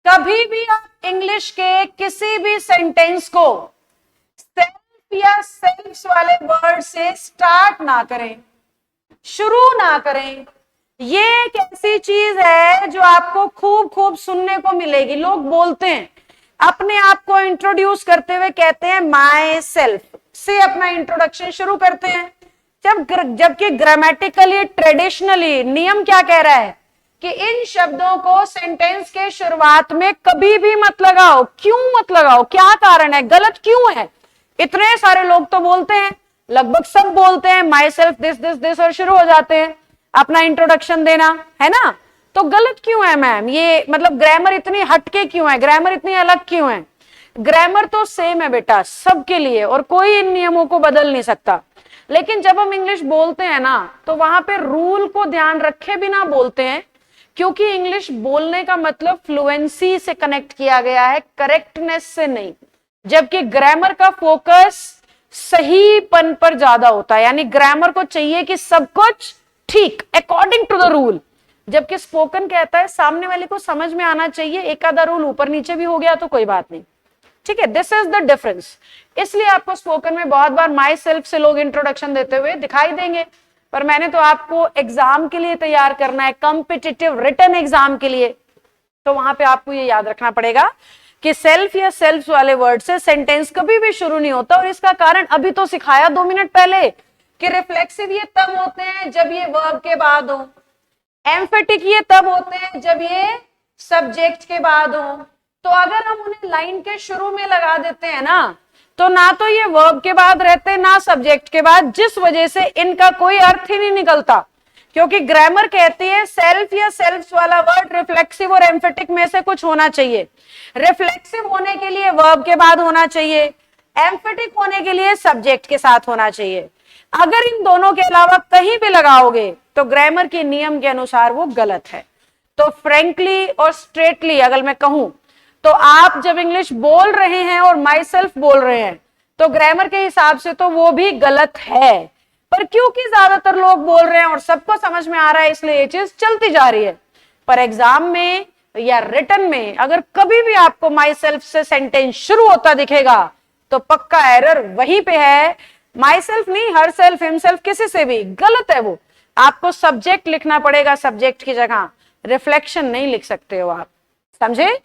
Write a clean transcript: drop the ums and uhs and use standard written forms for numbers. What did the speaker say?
कभी भी आप इंग्लिश के किसी भी सेंटेंस को सेल्फ या सेल्फ्स वाले वर्ड से स्टार्ट ना करें, शुरू ना करें। ये एक ऐसी चीज है जो आपको खूब खूब सुनने को मिलेगी। लोग बोलते हैं, अपने आप को इंट्रोड्यूस करते हुए कहते हैं माई सेल्फ से अपना इंट्रोडक्शन शुरू करते हैं, जबकि ग्रामेटिकली ट्रेडिशनली नियम क्या कह रहा है कि इन शब्दों को सेंटेंस के शुरुआत में कभी भी मत लगाओ। क्यों मत लगाओ? क्या कारण है? गलत क्यों है? इतने सारे लोग तो बोलते हैं, लगभग सब बोलते हैं my self this this this और शुरू हो जाते हैं अपना इंट्रोडक्शन देना, है ना? तो गलत क्यों है मैम? ये मतलब ग्रामर इतनी हटके क्यों है? ग्रामर इतनी अलग क्यों है? ग्रामर तो सेम है बेटा सबके लिए, और कोई इन नियमों को बदल नहीं सकता। लेकिन जब हम इंग्लिश बोलते हैं ना, तो वहां पे रूल को ध्यान रखे बिना बोलते हैं, क्योंकि इंग्लिश बोलने का मतलब फ्लुएंसी से कनेक्ट किया गया है, करेक्टनेस से नहीं। जबकि ग्रामर का फोकस सहीपन पर ज्यादा होता है, यानी ग्रामर को चाहिए कि सब कुछ ठीक अकॉर्डिंग टू द रूल। जबकि स्पोकन कहता है सामने वाले को समझ में आना चाहिए, एक आधा रूल ऊपर नीचे भी हो गया तो कोई बात नहीं, ठीक है। This is the difference. इसलिए आपको स्पोकन में बहुत बार माई सेल्फ से लोग इंट्रोडक्शन देते हुए दिखाई देंगे, पर मैंने तो आपको एग्जाम के लिए तैयार करना है, कॉम्पिटिटिव रिटन एग्जाम के लिए। तो वहां पे आपको ये याद रखना पड़ेगा कि सेल्फ या सेल्फ वाले वर्ड से सेंटेंस कभी भी शुरू नहीं होता। और इसका कारण अभी तो सिखाया 2 मिनट पहले कि रिफ्लेक्सिव ये तब होते हैं जब ये वर्ब के बाद हो, एम्फेटिक ये तब होते हैं जब ये सब्जेक्ट के बाद हो। तो अगर हम उन्हें लाइन के शुरू में लगा देते हैं ना, तो ना तो ये वर्ब के बाद रहते ना सब्जेक्ट के बाद, जिस वजह से इनका कोई अर्थ ही नहीं निकलता। क्योंकि ग्रामर कहती है सेल्फ या सेल्फ्स वाला वर्ड रिफ्लेक्सिव और एम्फेटिक में से कुछ होना चाहिए। रिफ्लेक्सिव होने के लिए वर्ब के बाद होना चाहिए, एम्फेटिक होने के लिए सब्जेक्ट के साथ होना चाहिए। अगर इन दोनों के अलावा कहीं भी लगाओगे तो ग्रामर के नियम के अनुसार वो गलत है। तो फ्रेंकली और स्ट्रेटली अगर मैं कहूं, तो आप जब इंग्लिश बोल रहे हैं और माई सेल्फ बोल रहे हैं, तो ग्रामर के हिसाब से तो वो भी गलत है। पर क्योंकि ज्यादातर लोग बोल रहे हैं और सबको समझ में आ रहा है, इसलिए ये चीज चलती जा रही है। पर एग्जाम में या रिटन में अगर कभी भी आपको माई सेल्फ से सेंटेंस शुरू होता दिखेगा, तो पक्का एरर वहीं पे है। माई सेल्फ नहीं, हर सेल्फ, हिमसेल्फ, किसी से भी गलत है वो। आपको सब्जेक्ट लिखना पड़ेगा, सब्जेक्ट की जगह रिफ्लेक्शन नहीं लिख सकते हो आप, समझे?